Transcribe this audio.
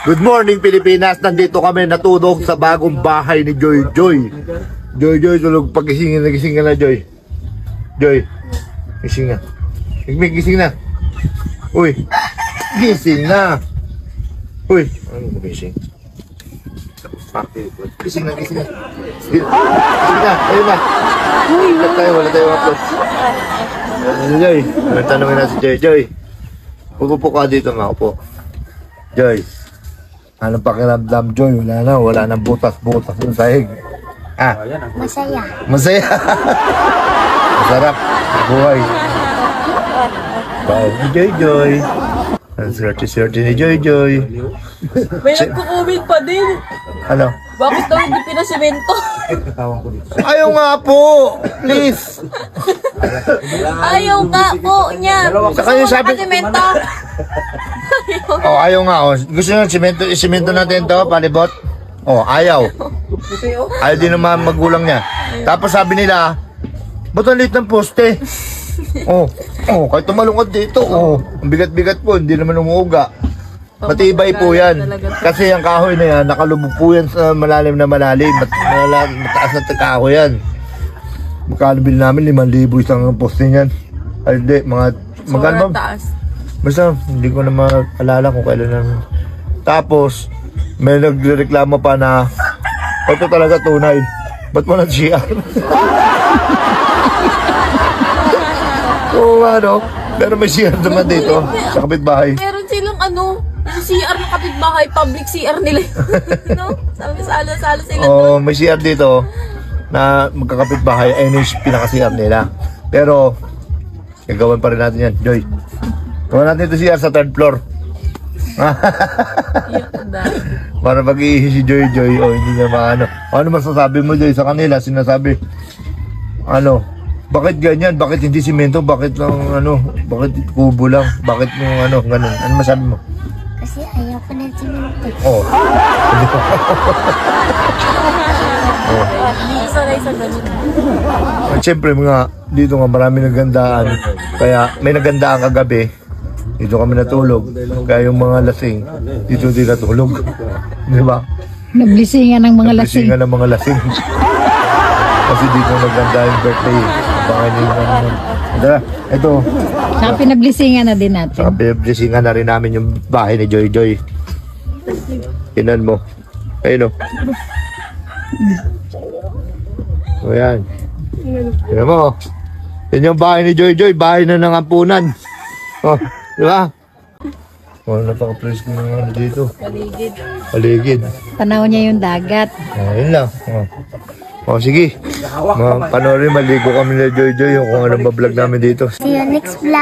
Good morning Pilipinas, nandito kami natulog sa bagong bahay ni Joy Joy. Joy Joy, tulog pagising na, nagising ka na Joy. Joy, gising na. Gising na. Uy, gising na. Uy, ano mo gising? Gising na, gising na. Gising na, ayun na. Wala tayo upload. Joy, tanongin na si Joy. Joy, upo ka dito nga, upo. Joy, anong pakiramdam Joy? Wala na butas-butas ng sahig. Ah, Masaya. masaya. Masarap buhay. Bye ni Joy Joy. Ang swerte-swerte ni Joy Joy. May nagko-comment pa din. Ano? Bakit daw hindi pinasemento? Ayaw nga po! Please! Ayaw nga po niya. Saka yung sabi- Semento. Oh, ayaw nga. Oh. Gusto nyo isimento natin to, palibot? Oh, ayaw. Ayaw din naman magulang niya. Tapos sabi nila, ba't ang liit ng poste? Oh, kahit tumalungkot dito, ang bigat-bigat po, hindi naman umuuga. Matibay po yan. Kasi ang kahoy na yan, nakalubog po yan sa malalim na malalim. Mataas na kahoy yan. Magkano bil namin? 5,000 isang poste niyan. Ay, hindi, magkano ba? Basta, hindi ko na maalala kung kailan lang. Tapos, may nagreklamo pa na, ito talaga tunay. Ba't mo nag-CR? Oo nga, no? Pero may CR naman dito, sa kapitbahay. Meron silang yung CR ng kapitbahay, public CR nila. No? Sabi sala-sala sila doon. May CR dito na magkakapitbahay, ayun yung pinaka-CR nila. Pero, gagawin pa rin natin yan, Joy. Gawa natin ito CR sa 3rd floor. Para pag-iihi si Joy Joy, hindi niya maano. Ano masasabi mo Joy sa kanila? Sinasabi, bakit ganyan? Bakit hindi simento? Bakit lang bakit kubo lang? Bakit mo ganun? Ano masabi mo? Kasi ayaw ko ng simento. Hindi sanay sa ganun. Siyempre dito nga marami nagandaan. Kaya may nagandaan kagabi. Dito kami natulog. Kaya yung mga lasing, dito din natulog. Di ba? Nablisingan ng mga lasing. Nablisingan ng mga lasing. Kasi dito maganda yung birthday. Baka nyo yung ito. Saka pinablisingan na din natin. Saka pinablisingan na rin namin yung bahay ni Joy Joy. Tinan mo. Ayun o. O yan. Tinan mo. Yan yung bahay ni Joy Joy. Bahay na ng ampunan. Oh, di ba? Napaka-place ko ng dito. Paligid. Tanaw niya yung dagat. Yun lang. Sige. Panoorin, maligo kami na Joy Joy kung anong bablog namin dito. See you next vlog.